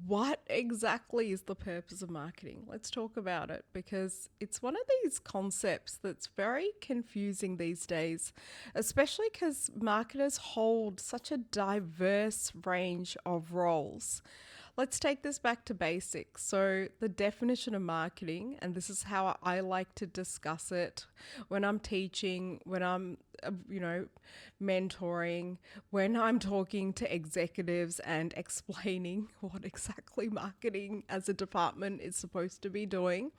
what exactly is the purpose of marketing? Let's talk about it, because it's one of these concepts that's very confusing these days, especially because marketers hold such a diverse range of roles. Let's take this back to basics. So, the definition of marketing, and this is how I like to discuss it when I'm teaching, when I'm, mentoring, when I'm talking to executives and explaining what exactly marketing as a department is supposed to be doing,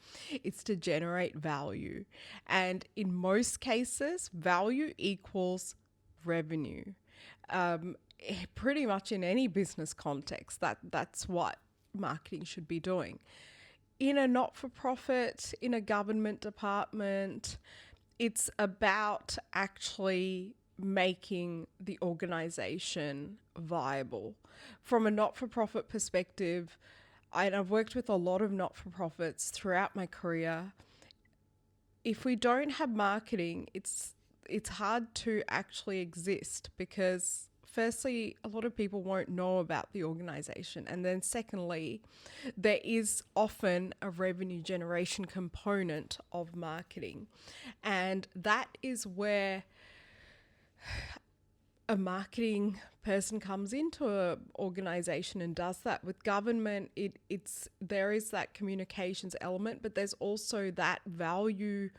it's to generate value. And in most cases, value equals revenue. Pretty much in any business context, that's what marketing should be doing. In a not-for-profit, in a government department, it's about actually making the organization viable. From a not-for-profit perspective, I've worked with a lot of not-for-profits throughout my career. If we don't have marketing, it's hard to actually exist, because firstly, a lot of people won't know about the organization. And then secondly, there is often a revenue generation component of marketing. And that is where a marketing person comes into an organization and does that. With government, there is that communications element, but there's also that value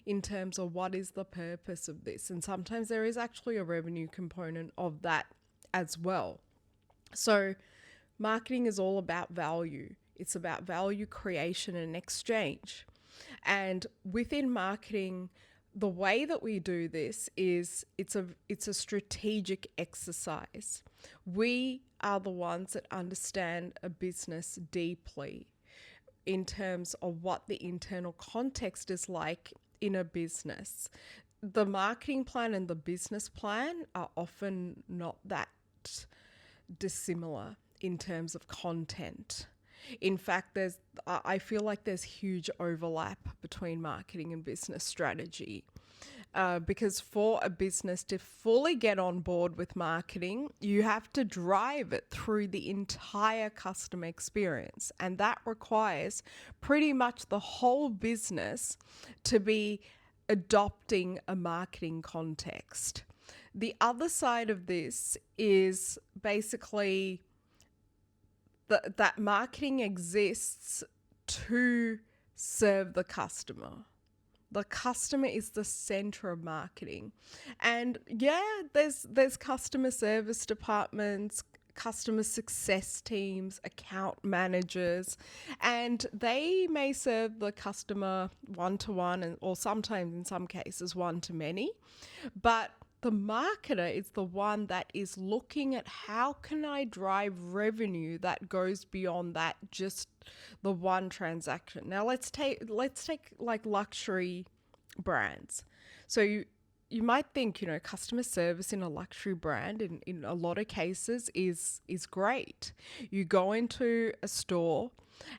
in terms of what is the purpose of this. And sometimes there is actually a revenue component of that as well. So marketing is all about value. It's about value creation and exchange. And within marketing, the way that we do this is it's a strategic exercise. We are the ones that understand a business deeply in terms of what the internal context is like in a business. The marketing plan and the business plan are often not that dissimilar in terms of content. In fact, I feel like there's huge overlap between marketing and business strategy. Because for a business to fully get on board with marketing, you have to drive it through the entire customer experience. And that requires pretty much the whole business to be adopting a marketing context. The other side of this is basically that marketing exists to serve the customer. The customer is the center of marketing. And yeah, there's customer service departments, customer success teams, account managers, and they may serve the customer one-to-one, or sometimes in some cases one-to-many. But the marketer is the one that is looking at how can I drive revenue that goes beyond that just the one transaction. Now let's take like luxury brands. So you might think, customer service in a luxury brand in a lot of cases is great. You go into a store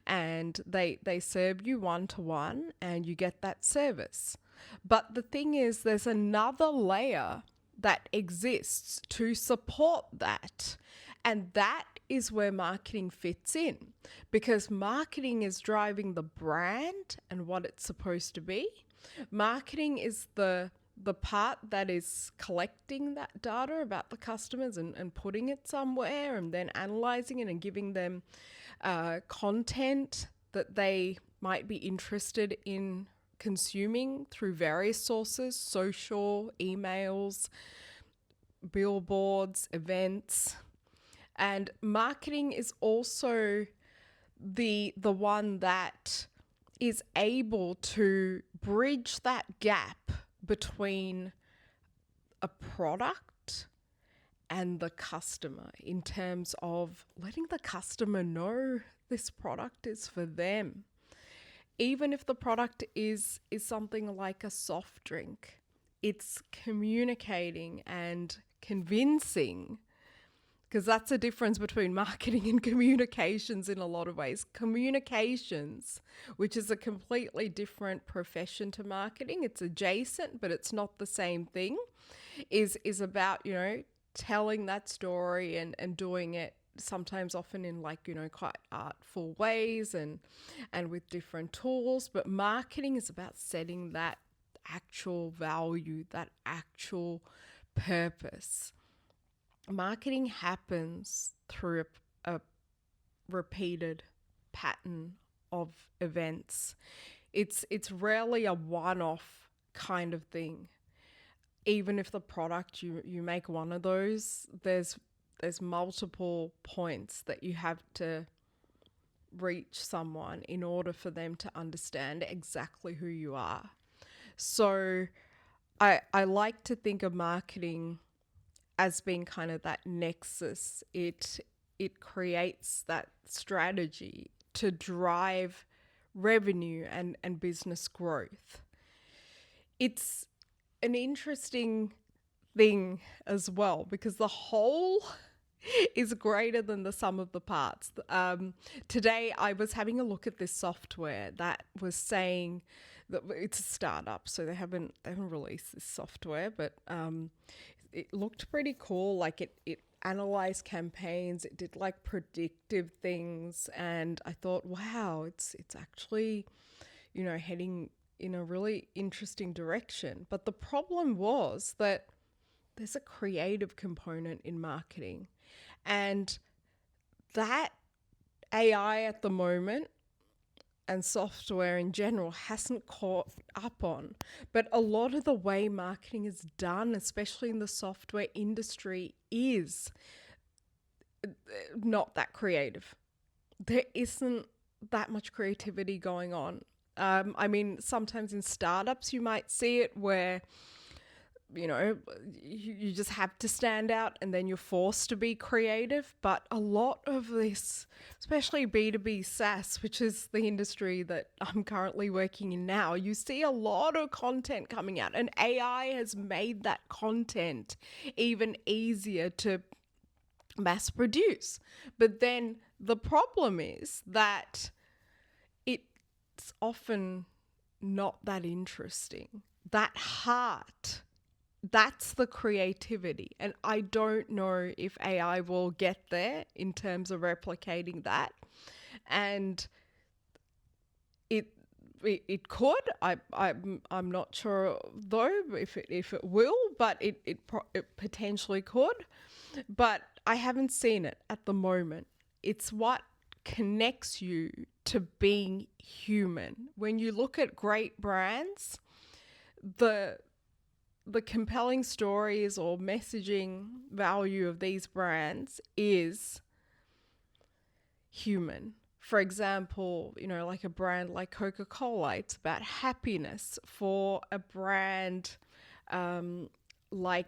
and they serve you one-to-one and you get that service. But the thing is, there's another layer that exists to support that. And that is where marketing fits in, because marketing is driving the brand and what it's supposed to be. Marketing is the part that is collecting that data about the customers and putting it somewhere and then analyzing it and giving them content that they might be interested in consuming through various sources: social, emails, billboards, events. And marketing is also the one that is able to bridge that gap between a product and the customer, in terms of letting the customer know this product is for them. Even if the product is something like a soft drink, it's communicating and convincing, because that's a difference between marketing and communications in a lot of ways. Communications, which is a completely different profession to marketing, it's adjacent, but it's not the same thing, is about, telling that story and doing it sometimes often in like, quite artful ways and with different tools. But marketing is about setting that actual value, that actual purpose. Marketing happens through a repeated pattern of events. It's rarely a one-off kind of thing. Even if the product you make one of those, there's multiple points that you have to reach someone in order for them to understand exactly who you are. So I like to think of marketing as being kind of that nexus. It creates that strategy to drive revenue and business growth. It's an interesting thing as well because the whole is greater than the sum of the parts. Today I was having a look at this software that was saying that it's a startup, so they haven't released this software, but it looked pretty cool. Like it analyzed campaigns, it did like predictive things, and I thought, wow, it's actually, heading in a really interesting direction. But the problem was that there's a creative component in marketing, and that AI at the moment and software in general hasn't caught up on. But a lot of the way marketing is done, especially in the software industry, is not that creative. There isn't that much creativity going on. I mean, sometimes in startups you might see it where you just have to stand out and then you're forced to be creative. But a lot of this, especially B2B SaaS, which is the industry that I'm currently working in now, you see a lot of content coming out, and AI has made that content even easier to mass produce. But then the problem is that it's often not that interesting. That heart, that's the creativity. And I don't know if AI will get there in terms of replicating that. And it could. I'm not sure though if it will, but it potentially could. But I haven't seen it at the moment. It's what connects you to being human. When you look at great brands, the compelling stories or messaging value of these brands is human. For example, like a brand like Coca-Cola, it's about happiness. For a brand like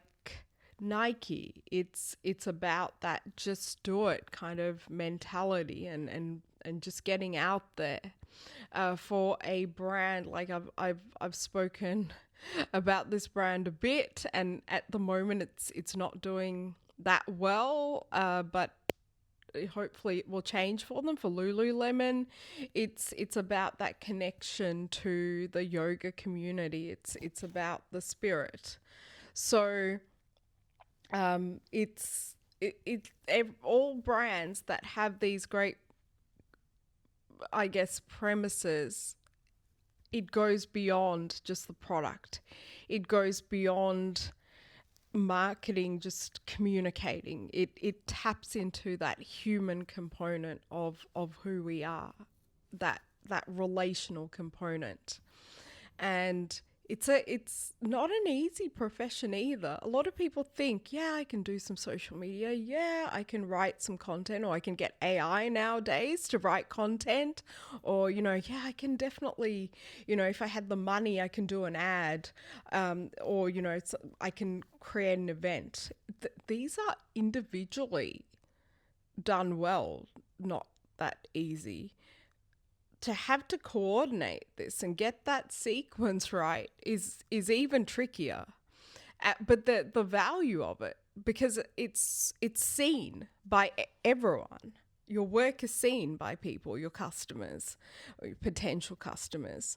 Nike, it's about that just do it kind of mentality and just getting out there. For a brand like I've spoken about this brand a bit, and at the moment it's not doing that well, but hopefully it will change for them. For Lululemon, it's about that connection to the yoga community. It's about the spirit. So all brands that have these great, I guess, premises, it goes beyond just the product. It goes beyond marketing, just communicating. It taps into that human component of who we are, that relational component. And it's not an easy profession either. A lot of people think, yeah, I can do some social media. Yeah, I can write some content, or I can get AI nowadays to write content, or, yeah, I can definitely, if I had the money, I can do an ad, or, I can create an event. These are individually done well, not that easy. To have to coordinate this and get that sequence right is even trickier. But the value of it, because it's seen by everyone. Your work is seen by people, your customers, or your potential customers.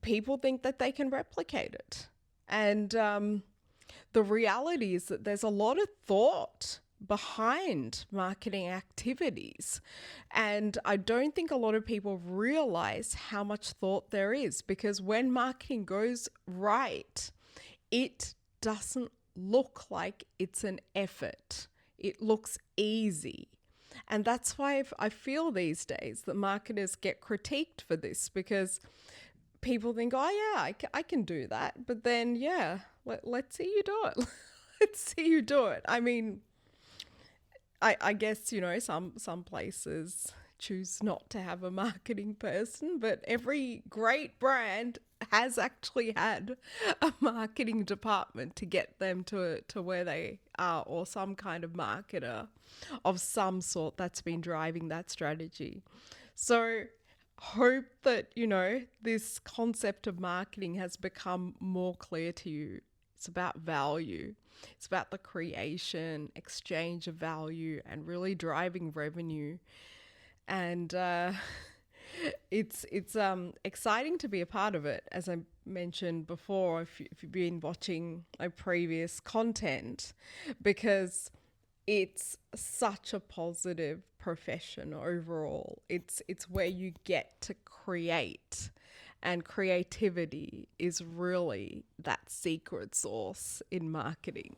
People think that they can replicate it. And the reality is that there's a lot of thought behind marketing activities. And I don't think a lot of people realize how much thought there is, because when marketing goes right, it doesn't look like it's an effort. It looks easy. And that's why I feel these days that marketers get critiqued for this, because people think, oh, yeah, I can do that. But then, yeah, let's see you do it. Let's see you do it. I mean, I guess, some places choose not to have a marketing person, but every great brand has actually had a marketing department to get them to where they are, or some kind of marketer of some sort that's been driving that strategy. So hope that, this concept of marketing has become more clear to you. It's about value. It's about the creation, exchange of value, and really driving revenue. And it's exciting to be a part of it. As I mentioned before, if you've been watching my previous content, because it's such a positive profession overall. It's where you get to create, and creativity is really that secret sauce in marketing.